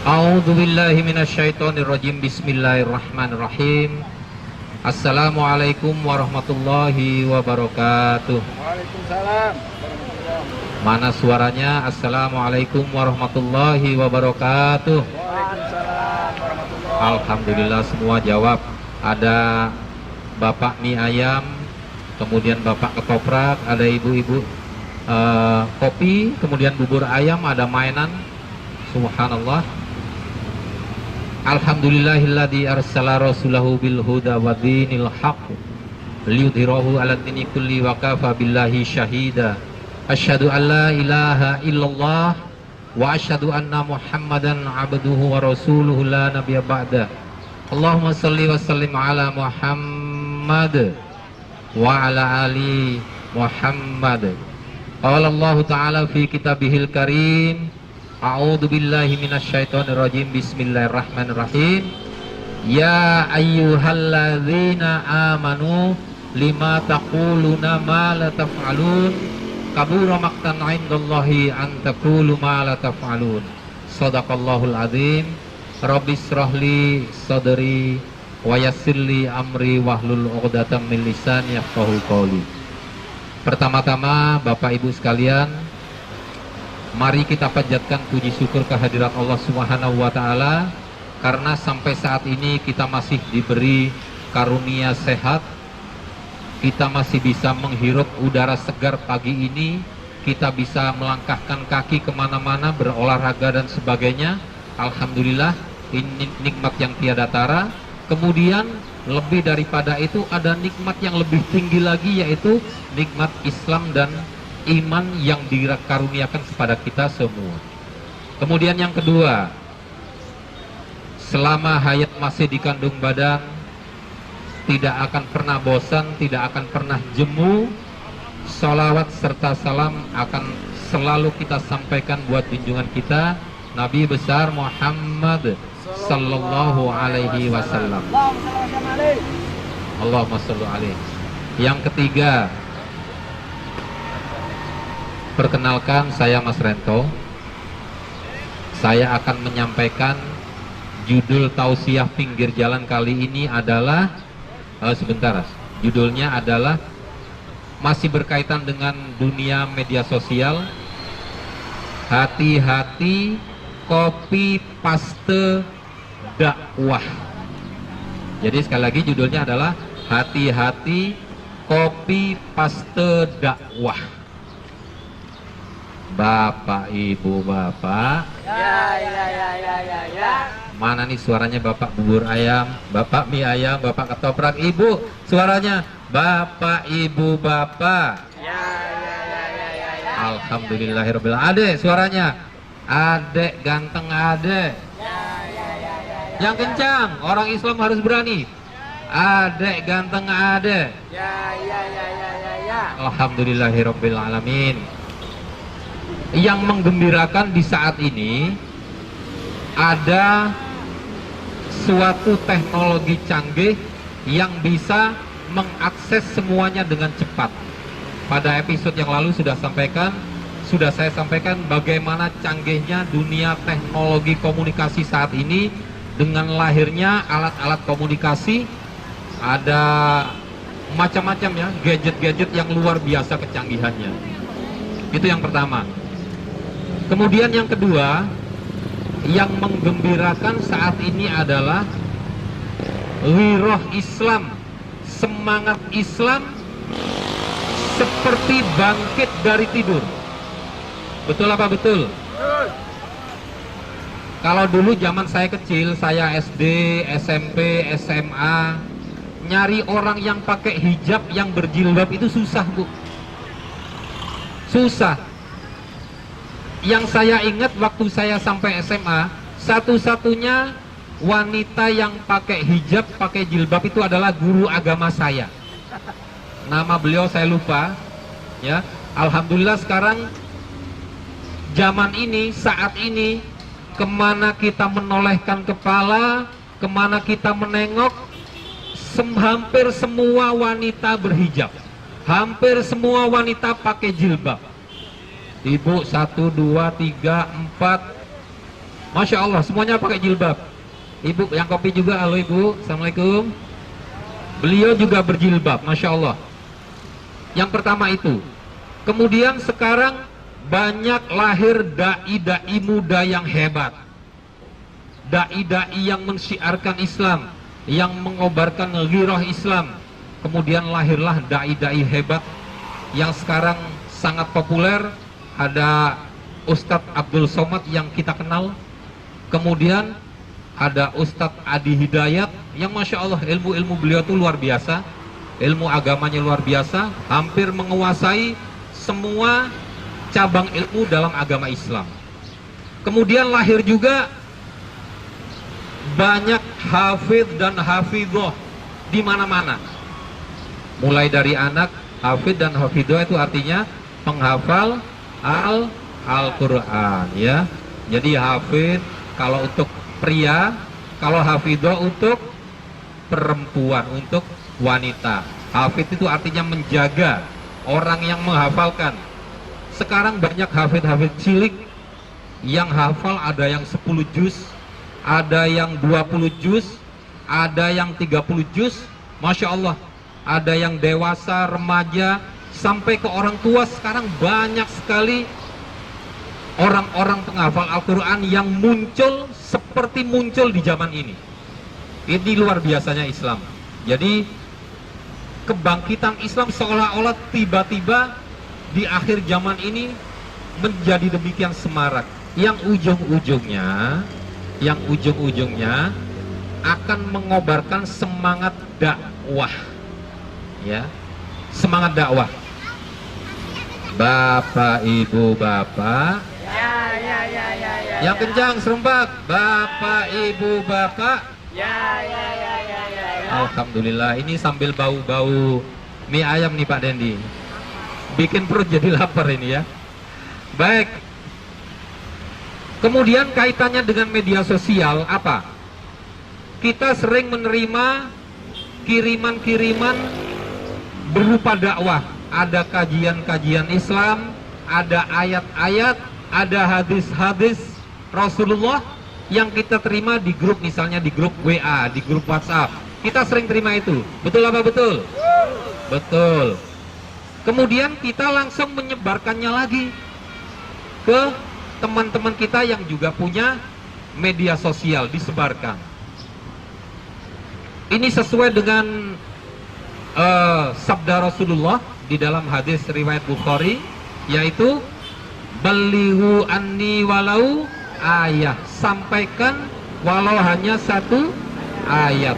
A'udzu billahi minasyaitonir rajim. Bismillahirrahmanirrahim. Assalamualaikum warahmatullahi wabarakatuh. Waalaikumsalam. Mana suaranya? Assalamualaikum warahmatullahi wabarakatuh. Waalaikumsalam warahmatullahi. Alhamdulillah semua jawab. Ada Bapak mie ayam, kemudian Bapak ketoprak, ada ibu-ibu kopi, kemudian bubur ayam, ada mainan. Subhanallah. Alhamdulillahilladzi arsala rasulahu bil huda wa dinil haqq liyudhhirahu 'ala dini kulli wa kafa billahi syahida. Asyhadu an la ilaha illallah wa asyhadu anna Muhammadan 'abduhu wa rasuluhu la nabiyya ba'da. Allahumma shalli wa sallim 'ala Muhammad wa 'ala ali Muhammad. Qala Allah Ta'ala fi kitabihil karim, a'udzu billahi minasyaitonir rajim. Bismillahirrahmanirrahim. Ya ayyuhalladzina amanu lima taquluna ma la taf'alun kabura maqtan 'indallahi an taqulu ma la taf'alun. Shadaqallahul azim. Rabbis shrahli sadri wa yassirli amri wahlul 'uqdatam min lisani yafqahu qawli. Pertama-tama Bapak Ibu sekalian, mari kita panjatkan puji syukur kehadirat Allah Subhanahu wa Ta'ala, karena sampai saat ini kita masih diberi karunia sehat, kita masih bisa menghirup udara segar pagi ini, kita bisa melangkahkan kaki kemana-mana, berolahraga dan sebagainya. Alhamdulillah, ini nikmat yang tiada tara. Kemudian lebih daripada itu ada nikmat yang lebih tinggi lagi, yaitu nikmat Islam dan iman yang dikaruniakan kepada kita semua. Kemudian yang kedua, selama hayat masih di kandung badan, tidak akan pernah bosan, tidak akan pernah jemu. Salawat serta salam akan selalu kita sampaikan buat junjungan kita, Nabi besar Muhammad sallallahu alaihi wasallam. Allahumma shalli alaihi. Yang ketiga, perkenalkan, saya Mas Rento. Saya akan menyampaikan judul tausiah pinggir jalan kali ini adalah judulnya adalah masih berkaitan dengan dunia media sosial. Hati-hati copy paste dakwah. Jadi sekali lagi judulnya adalah hati-hati copy paste dakwah. Bapak, Ibu, Bapak. Ya. Mana nih suaranya Bapak bubur ayam, Bapak mie ayam, Bapak ketoprak. Ibu, suaranya Bapak, Ibu, Bapak. Ya. Alhamdulillahirabbil alamin. Adek suaranya. Adek ganteng adek. Yang kencang, orang Islam harus berani. Adek ganteng adek. Alhamdulillahirabbil alamin. Yang menggembirakan di saat ini ada suatu teknologi canggih yang bisa mengakses semuanya dengan cepat. Pada episode yang lalu sudah saya sampaikan bagaimana canggihnya dunia teknologi komunikasi saat ini dengan lahirnya alat-alat komunikasi. Ada macam-macam ya, gadget-gadget yang luar biasa kecanggihannya. Itu yang pertama. Kemudian yang kedua, yang menggembirakan saat ini adalah wiroh Islam, semangat Islam seperti bangkit dari tidur. Betul apa betul? Kalau dulu zaman saya kecil, saya SD, SMP, SMA, nyari orang yang pakai hijab, yang berjilbab itu susah, Bu. Susah. Yang saya ingat waktu saya sampai SMA, satu-satunya wanita yang pakai hijab, pakai jilbab itu adalah guru agama saya. Nama beliau saya lupa, ya. Alhamdulillah sekarang zaman ini, saat ini, kemana kita menolehkan kepala, kemana kita menengok, hampir semua wanita berhijab, hampir semua wanita pakai jilbab. Ibu 1, 2, 3, 4, Masya Allah, semuanya pakai jilbab. Ibu yang kopi juga, halo ibu, assalamualaikum. Beliau juga berjilbab, Masya Allah. Yang pertama itu. Kemudian sekarang banyak lahir dai-dai muda yang hebat, dai-dai yang mensyiarkan Islam, yang mengobarkan ghirah Islam. Kemudian lahirlah dai-dai hebat yang sekarang sangat populer. Ada Ustadz Abdul Somad yang kita kenal. Kemudian ada Ustadz Adi Hidayat yang Masya Allah ilmu-ilmu beliau itu luar biasa. Ilmu agamanya luar biasa, hampir menguasai semua cabang ilmu dalam agama Islam. Kemudian lahir juga banyak hafidh dan hafidhoh di mana-mana. Mulai dari anak hafidh dan hafidhoh itu artinya penghafal Al-Quran ya. Jadi hafidh kalau untuk pria, kalau hafidhoh untuk perempuan, untuk wanita. Hafidh itu artinya menjaga orang yang menghafalkan. Sekarang banyak hafidh-hafidh cilik yang hafal, ada yang 10 juz, ada yang 20 juz, ada yang 30 juz. Masya Allah. Ada yang dewasa, remaja, sampai ke orang tua. Sekarang banyak sekali orang-orang penghafal Al-Quran yang muncul seperti muncul di zaman ini. Ini luar biasanya Islam. Jadi kebangkitan Islam seolah-olah tiba-tiba di akhir zaman ini menjadi demikian semarak, yang ujung-ujungnya akan mengobarkan semangat dakwah ya, semangat dakwah. Bapak Ibu Bapak Ya. yang kencang serempak, Bapak Ibu Bapak Ya. Alhamdulillah, ini sambil bau-bau mie ayam nih Pak Dendi, bikin perut jadi lapar ini ya. Baik. Kemudian kaitannya dengan media sosial apa? Kita sering menerima kiriman-kiriman berupa dakwah. Ada kajian-kajian Islam, ada ayat-ayat, ada hadis-hadis Rasulullah yang kita terima di grup, misalnya di grup WA, di grup WhatsApp. Kita sering terima itu. Betul apa betul? Betul. Kemudian kita langsung menyebarkannya lagi ke teman-teman kita yang juga punya media sosial, disebarkan. Ini sesuai dengan sabda Rasulullah di dalam hadis riwayat Bukhari, yaitu balighu anni walau ayat, sampaikan walau hanya satu ayat.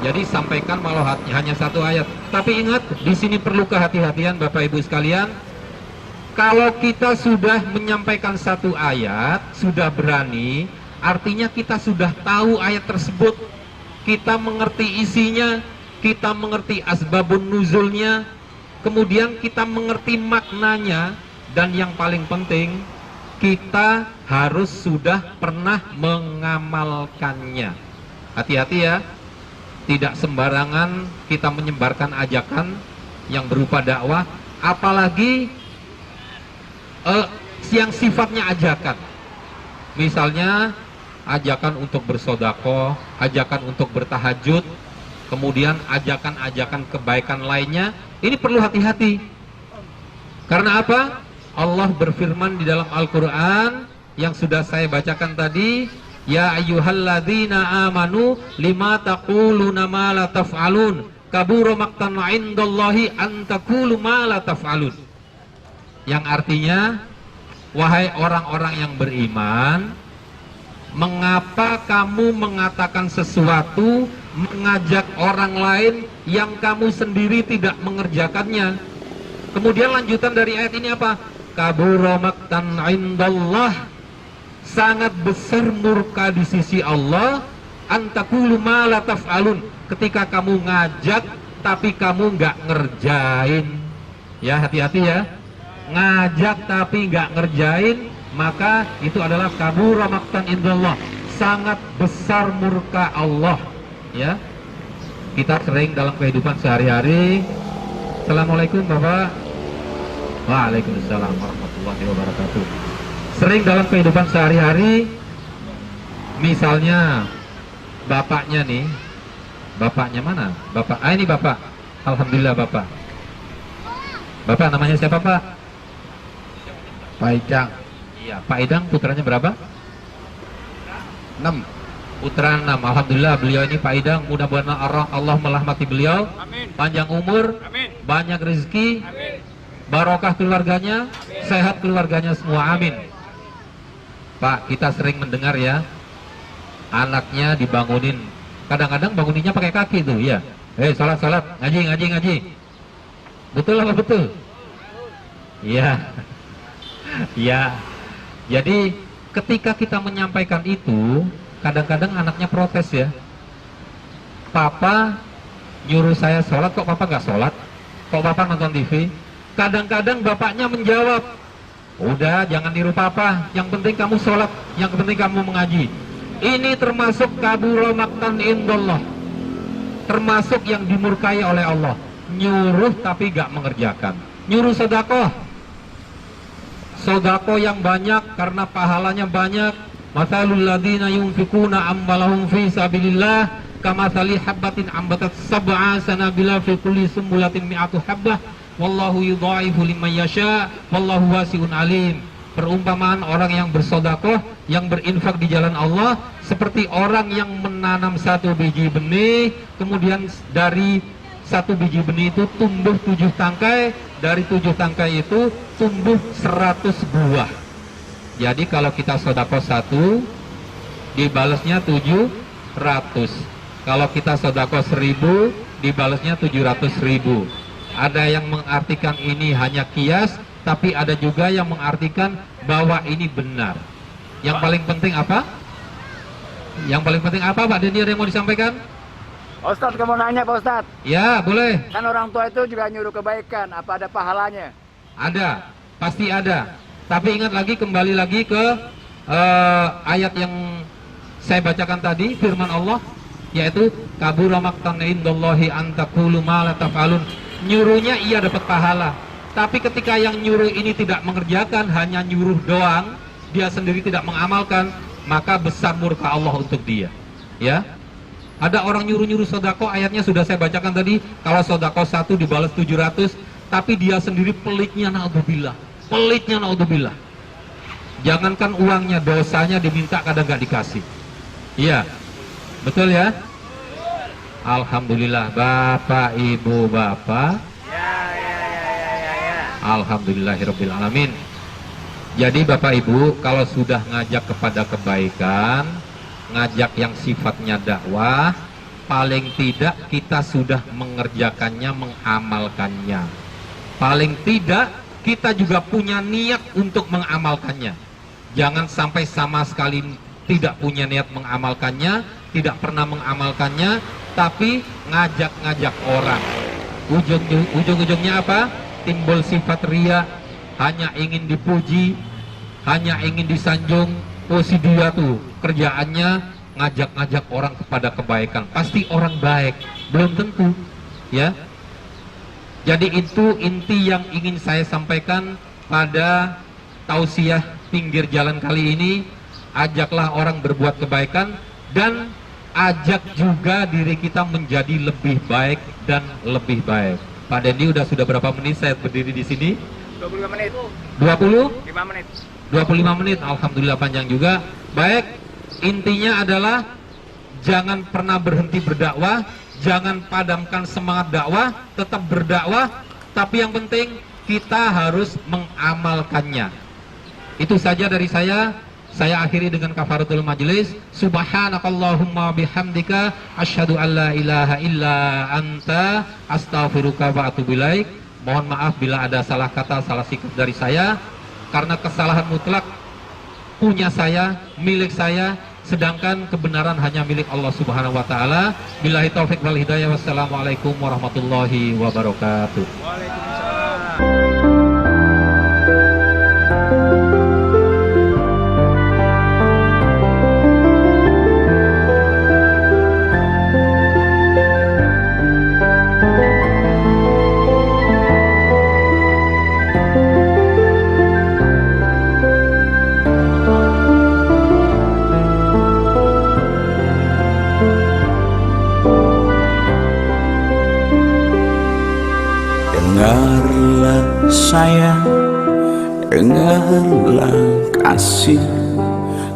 Jadi sampaikan walau hanya satu ayat. Tapi ingat, di sini perlu kehati-hatian Bapak Ibu sekalian. Kalau kita sudah menyampaikan satu ayat, sudah berani, artinya kita sudah tahu ayat tersebut, kita mengerti isinya, kita mengerti asbabun nuzulnya, kemudian kita mengerti maknanya, dan yang paling penting, kita harus sudah pernah mengamalkannya. Hati-hati ya, tidak sembarangan kita menyebarkan ajakan yang berupa dakwah, apalagi yang sifatnya ajakan. Misalnya ajakan untuk bersedekah, ajakan untuk bertahajud, kemudian ajakan-ajakan kebaikan lainnya. Ini perlu hati-hati. Karena apa? Allah berfirman di dalam Al-Quran yang sudah saya bacakan tadi, ya ayyuhalladzina amanu lima taquluna ma la taf'alun kabura maqtan 'indallahi an taqulu ma la taf'alun. Yang artinya, wahai orang-orang yang beriman, mengapa kamu mengatakan sesuatu, mengajak orang lain yang kamu sendiri tidak mengerjakannya? Kemudian lanjutan dari ayat ini apa? Kabura maqtan 'indallah, sangat besar murka di sisi Allah, antaqulu ma la taf'alun, ketika kamu ngajak tapi kamu nggak ngerjain. Ya, hati-hati ya. Ngajak tapi nggak ngerjain, maka itu adalah kabura maqtan indallah, sangat besar murka Allah. Ya, kita sering dalam kehidupan sehari-hari. Assalamualaikum Bapak. Waalaikumsalam warahmatullahi wabarakatuh. Sering dalam kehidupan sehari-hari Misalnya bapaknya nih, bapaknya mana? Bapak, ini bapak. Alhamdulillah bapak. Bapak namanya siapa pak? Pak Idang. Iya, Pak Idang putranya berapa? 6. Putra 6. Alhamdulillah beliau ini Pak Idang, mudah-mudahan Allah merahmati beliau. Amin. Panjang umur, Amin. banyak rezeki, Amin. barokah keluarganya, sehat keluarganya semua, amin. Pak, kita sering mendengar ya, anaknya dibangunin, kadang-kadang banguninnya pakai kaki tuh, ya. Salat, ngaji. Betul apa betul? Iya. Ya. Jadi ketika kita menyampaikan itu, kadang-kadang anaknya protes ya. Papa nyuruh saya sholat, kok papa nggak sholat? Kok papa nonton TV? Kadang-kadang bapaknya menjawab, udah jangan niru papa, yang penting kamu sholat, yang penting kamu mengaji. Ini termasuk kabura maktan indallah, termasuk yang dimurkai oleh Allah. Nyuruh tapi gak mengerjakan. Nyuruh sedekah, sedekah yang banyak karena pahalanya banyak. Masalul ladzina yunfikuna amwalahum fi sabilillah kamatsali habbatin ambatat sab'a sanabila fi kulli sumbulatin mi'atu habbah wallahu yudha'ifu liman yasha wallahu wasi'un alim. Perumpamaan orang yang bersedekah, yang berinfak di jalan Allah, seperti orang yang menanam satu biji benih, kemudian dari satu biji benih itu tumbuh 7 tangkai, dari 7 tangkai itu tumbuh 100 buah. Jadi kalau kita sedekah 1, dibalasnya 700. Kalau kita sedekah 1000, dibalasnya 700.000. Ada yang mengartikan ini hanya kias, tapi ada juga yang mengartikan bahwa ini benar. Yang paling penting apa? Yang paling penting apa Pak Denny, ada yang mau disampaikan? Ustadz, kamu nanya Pak Ustadz. Ya, boleh. Kan orang tua itu juga nyuruh kebaikan, apa ada pahalanya? Ada, pasti ada. Tapi ingat lagi, kembali lagi ke ayat yang saya bacakan tadi, firman Allah, yaitu kabura maqtan indallahi an taqulu ma la taf'alun. Nyuruhnya ia dapat pahala, tapi ketika yang nyuruh ini tidak mengerjakan, hanya nyuruh doang, dia sendiri tidak mengamalkan, maka besar murka Allah untuk dia. Ya, ada orang nyuruh-nyuruh sedekah, ayatnya sudah saya bacakan tadi. Kalau sedekah 1 dibalas 700, tapi dia sendiri pelitnya, naudzubillah. Pelitnya, naudzubillah. Jangankan uangnya, dosanya diminta kadang nggak dikasih. Iya, betul ya. Alhamdulillah, Bapak, Ibu, Bapak. Ya. Alhamdulillahirabbil alamin. Jadi Bapak Ibu, kalau sudah ngajak kepada kebaikan, ngajak yang sifatnya dakwah, paling tidak kita sudah mengerjakannya, mengamalkannya. Paling tidak kita juga punya niat untuk mengamalkannya. Jangan sampai sama sekali tidak punya niat mengamalkannya, tidak pernah mengamalkannya, tapi ngajak-ngajak orang. Ujung-ujungnya apa? Timbul sifat ria, hanya ingin dipuji, hanya ingin disanjung. Oh, si dia tuh kerjaannya ngajak-ngajak orang kepada kebaikan, pasti orang baik, belum tentu ya. Jadi itu inti yang ingin saya sampaikan pada tausiah pinggir jalan kali ini. Ajaklah orang berbuat kebaikan, dan ajak juga diri kita menjadi lebih baik dan lebih baik. Pak Dendi sudah berapa menit saya berdiri di sini? 25 menit. 20? 5 menit. 25 menit, alhamdulillah panjang juga. Baik, intinya adalah jangan pernah berhenti berdakwah, jangan padamkan semangat dakwah, tetap berdakwah, tapi yang penting kita harus mengamalkannya. Itu saja dari saya. Saya akhiri dengan kafaratul majlis. Subhanakallahumma bihamdika asyhadu an la ilaha illa anta astaghfiruka wa atubu ilaik. Mohon maaf bila ada salah kata, salah sikap dari saya, karena kesalahan mutlak punya saya, milik saya, sedangkan kebenaran hanya milik Allah Subhanahu wa taala. Billahi taufik wal hidayah. Wassalamualaikum warahmatullahi wabarakatuh. Waalaikumsalam. sayang, dengarlah kasih.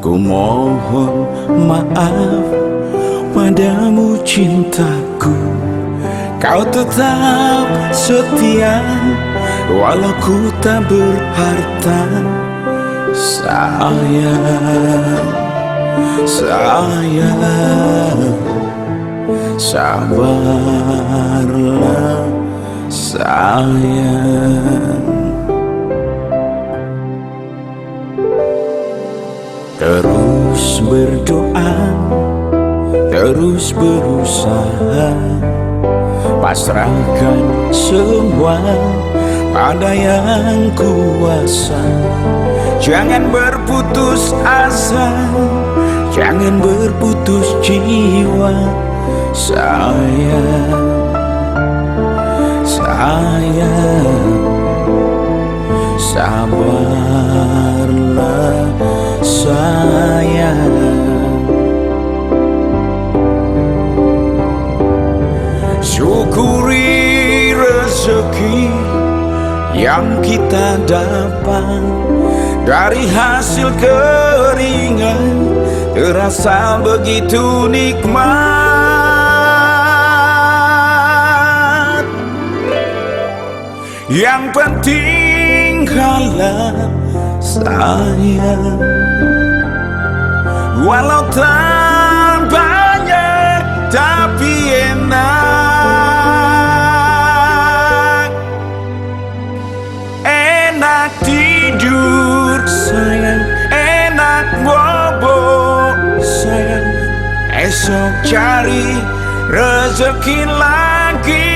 Ku mohon maaf padamu cintaku. Kau tetap setia walau ku tak berharta. Sayang, sayang, sabarlah sayang. Terus berdoa, terus berusaha, pasrahkan semua pada yang kuasa. Jangan berputus asa, jangan berputus jiwa. Sayang, sayang, sabarlah sayang. Syukuri rezeki yang kita dapat, dari hasil keringat terasa begitu nikmat. Yang penting halal sayang, walau tak banyak tapi enak. Enak tidur sayang, enak bobo sayang. Esok cari rezeki lagi.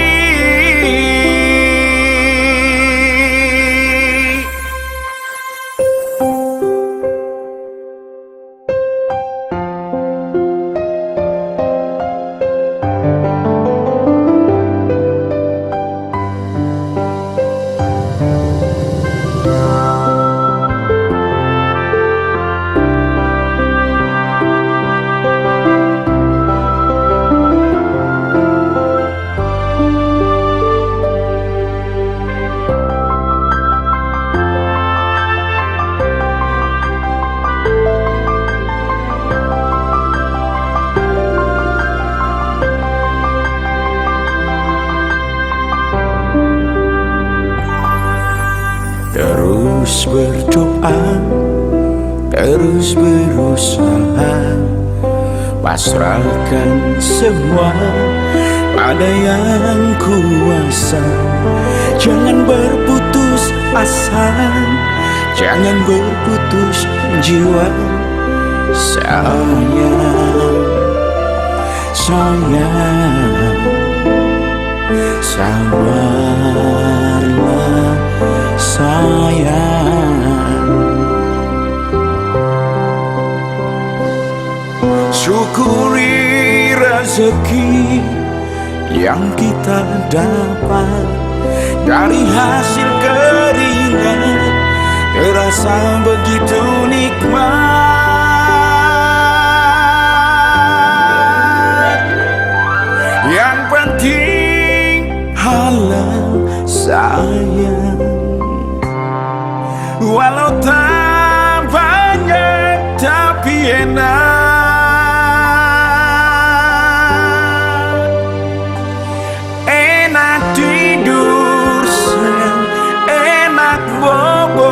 Terus berdoa, terus berusaha, pasrahkan semua pada yang kuasa. Jangan berputus asa, jangan berputus jiwa. Sayang, sayang, sabarlah sayang. Syukuri rezeki yang kita dapat, dari hasil keringat terasa begitu nikmat. Yang penting halal sayang, walau tak banyak tapi enak. Enak tidur sayang, enak bobo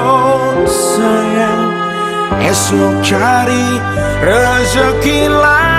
sayang. Esok cari rezeki lagi.